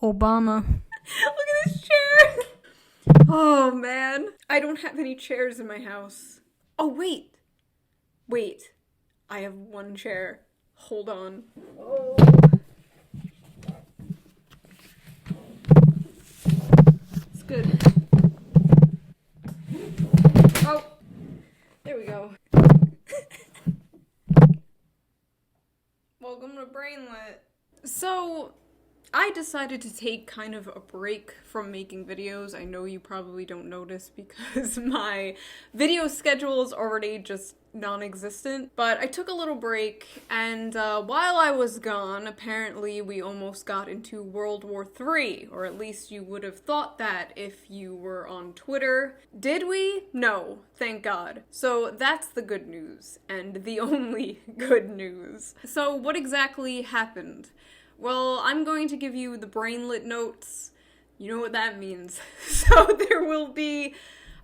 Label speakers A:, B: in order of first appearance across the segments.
A: Obama. Look at this chair! Oh man. I don't have any chairs in my house. Oh wait. Wait. I have one chair. Hold on. Oh. It's good. Oh. There we go. Welcome to Brainlet. So, I decided to take kind of a break from making videos. I know you probably don't notice because my video schedule is already just non-existent, but I took a little break, and while I was gone, apparently we almost got into World War III, or at least you would have thought that if you were on Twitter. Did we? No, thank God. So that's the good news, and the only good news. So what exactly happened? Well, I'm going to give you the Brainlet notes. You know what that means. So there will be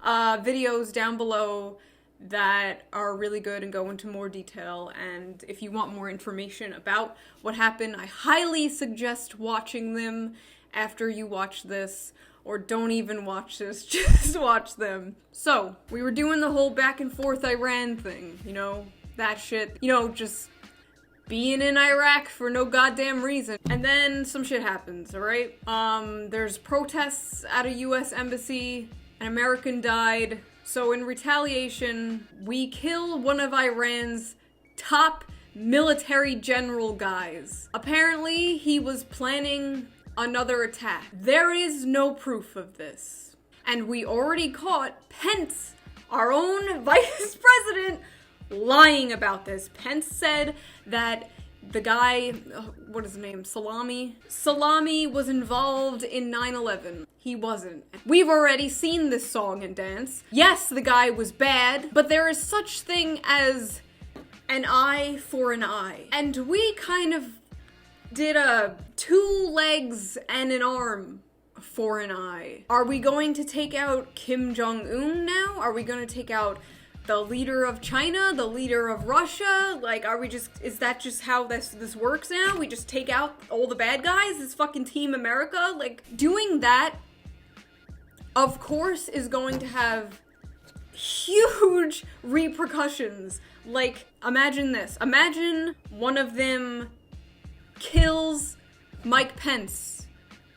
A: videos down below that are really good and go into more detail, and if you want more information about what happened, I highly suggest watching them after you watch this, or don't even watch this, just watch them. So, we were doing the whole back and forth Iran thing, you know, that shit, you know, just being in Iraq for no goddamn reason. And then some shit happens, alright? There's protests at a US embassy, an American died. So in retaliation, we kill one of Iran's top military general guys. Apparently, he was planning another attack. There is no proof of this. And we already caught Pence, our own vice president, lying about this. Pence said that the guy, what is his name, Salami was involved in 9/11. He wasn't. We've already seen this song and dance. Yes, the guy was bad, but there is such thing as an eye for an eye. And we kind of did a 2 legs and an arm for an eye. Are we going to take out Kim Jong-un now? Are we going to take out the leader of China, the leader of Russia? Like, is that just how this works now? We just take out all the bad guys? This fucking Team America? Like, doing that, of course, is going to have huge repercussions. Like, imagine this. Imagine one of them kills Mike Pence,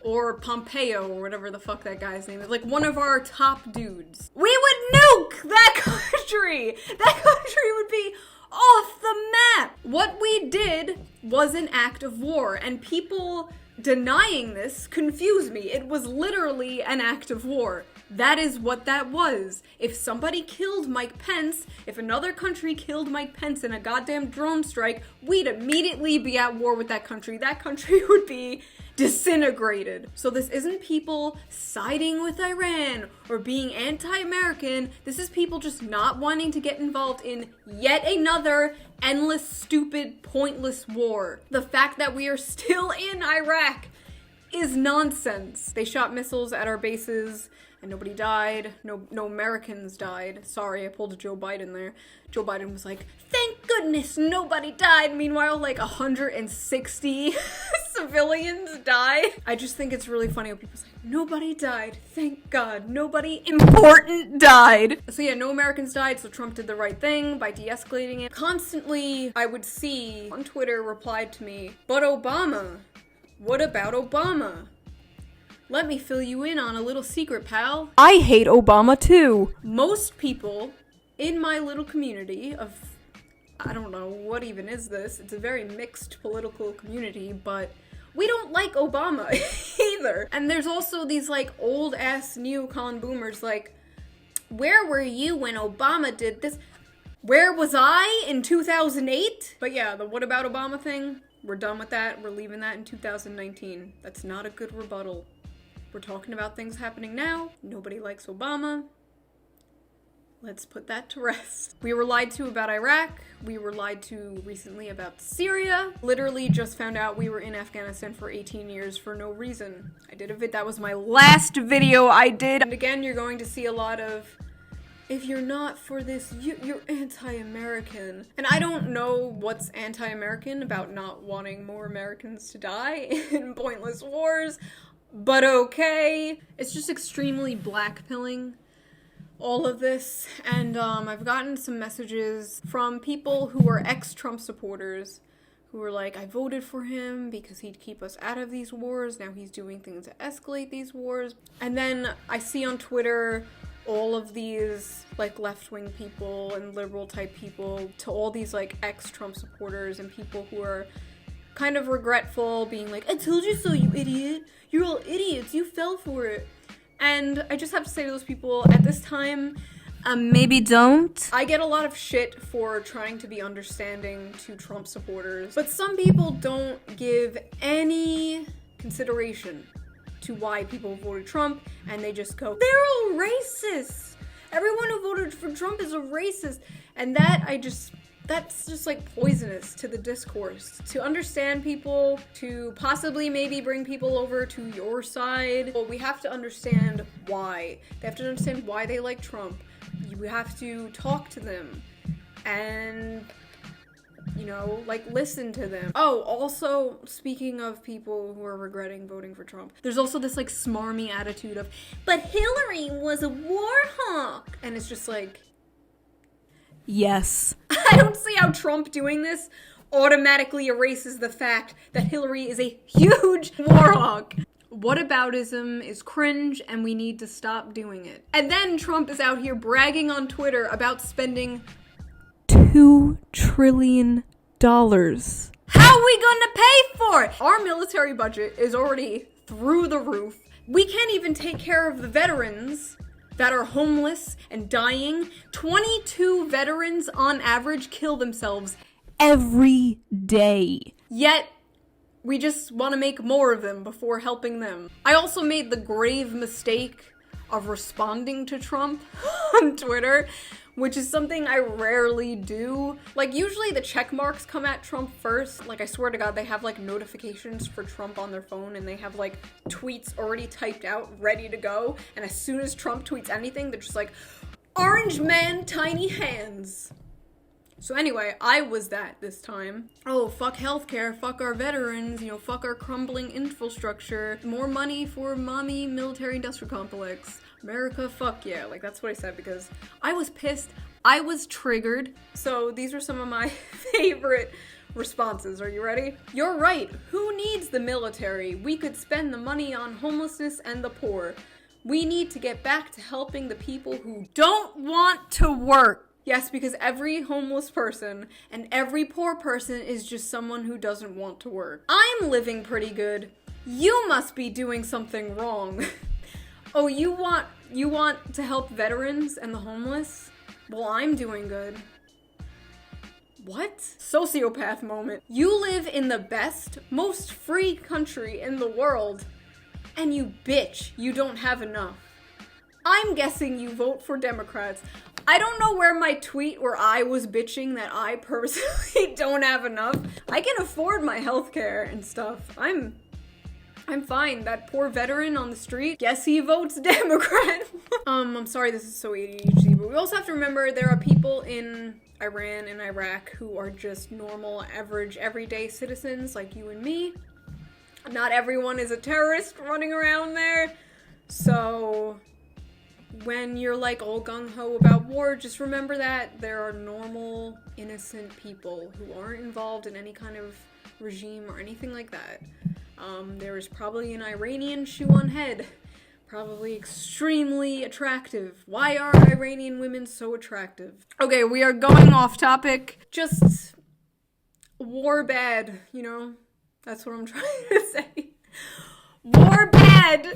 A: or Pompeo, or whatever the fuck that guy's name is. Like, one of our top dudes. We would nuke that country! That country would be off the map! What we did was an act of war, and people denying this confuse me. It was literally an act of war. That is what that was. If somebody killed Mike Pence, if another country killed Mike Pence in a goddamn drone strike, we'd immediately be at war with that country. That country would be disintegrated. So this isn't people siding with Iran or being anti-American. This is people just not wanting to get involved in yet another endless, stupid, pointless war. The fact that we are still in Iraq is nonsense. They shot missiles at our bases and nobody died. No Americans died. Sorry, I pulled a Joe Biden there. Joe Biden was like, thank goodness nobody died. Meanwhile, like 160 civilians died. I just think it's really funny when people say, nobody died. Thank God. Nobody important died. So yeah, no Americans died, so Trump did the right thing by de-escalating it. Constantly, I would see on Twitter replied to me, but Obama, what about Obama? Let me fill you in on a little secret, pal. I hate Obama too. Most people in my little community of, I don't know, what even is this? It's a very mixed political community, but we don't like Obama either. And there's also these like old ass neocon boomers like, where were you when Obama did this? Where was I in 2008? But yeah, the what about Obama thing, we're done with that. We're leaving that in 2019. That's not a good rebuttal. We're talking about things happening now. Nobody likes Obama. Let's put that to rest. We were lied to about Iraq. We were lied to recently about Syria. Literally just found out we were in Afghanistan for 18 years for no reason. I did a that was my last video I did. And again, you're going to see a lot of, if you're not for this, you're anti-American. And I don't know what's anti-American about not wanting more Americans to die in pointless wars. But okay. It's just extremely blackpilling, all of this. And I've gotten some messages from people who are ex-Trump supporters who were like, I voted for him because he'd keep us out of these wars. Now he's doing things to escalate these wars. And then I see on Twitter all of these like left-wing people and liberal type people to all these like ex-Trump supporters and people who are kind of regretful, being like, I told you so, you idiot. You're all idiots. You fell for it. And I just have to say to those people, at this time, maybe don't. I get a lot of shit for trying to be understanding to Trump supporters, but some people don't give any consideration to why people voted Trump, and they just go, they're all racist. Everyone who voted for Trump is a racist. And that's just like poisonous to the discourse. To understand people, to possibly maybe bring people over to your side, well, we have to understand why. They have to understand why they like Trump. You have to talk to them and, you know, like listen to them. Oh, also, speaking of people who are regretting voting for Trump, there's also this like smarmy attitude of, but Hillary was a war hawk. And it's just like, yes. I don't see how Trump doing this automatically erases the fact that Hillary is a huge war hawk. Whataboutism is cringe and we need to stop doing it. And then Trump is out here bragging on Twitter about spending $2 trillion. How are we gonna pay for it? Our military budget is already through the roof. We can't even take care of the veterans that are homeless and dying. 22 veterans on average kill themselves every day. Yet, we just want to make more of them before helping them. I also made the grave mistake of responding to Trump on Twitter, which is something I rarely do. Like, usually the check marks come at Trump first. Like, I swear to God, they have, like, notifications for Trump on their phone, and they have, like, tweets already typed out, ready to go. And as soon as Trump tweets anything, they're just like, orange man, tiny hands. So anyway, I was that this time. Oh, fuck healthcare, fuck our veterans, you know, fuck our crumbling infrastructure, more money for mommy military industrial complex. America, fuck yeah. Like, that's what I said because I was pissed. I was triggered. So these are some of my favorite responses. Are you ready? You're right. Who needs the military? We could spend the money on homelessness and the poor. We need to get back to helping the people who don't want to work. Yes, because every homeless person and every poor person is just someone who doesn't want to work. I'm living pretty good. You must be doing something wrong. Oh, you want to help veterans and the homeless? Well, I'm doing good. What? Sociopath moment. You live in the best, most free country in the world, and you bitch you don't have enough. I'm guessing you vote for Democrats. I don't know where my tweet where I was bitching that I personally don't have enough. I can afford my healthcare and stuff. I'm fine. That poor veteran on the street, guess he votes Democrat. I'm sorry this is so ADHD, but we also have to remember there are people in Iran and Iraq who are just normal, average, everyday citizens like you and me. Not everyone is a terrorist running around there. So when you're like all gung-ho about war, just remember that there are normal, innocent people who aren't involved in any kind of regime or anything like that. There is probably an Iranian shoe on head, probably extremely attractive. Why are Iranian women so attractive? Okay, we are going off topic. Just war bad, you know? That's what I'm trying to say. War bad!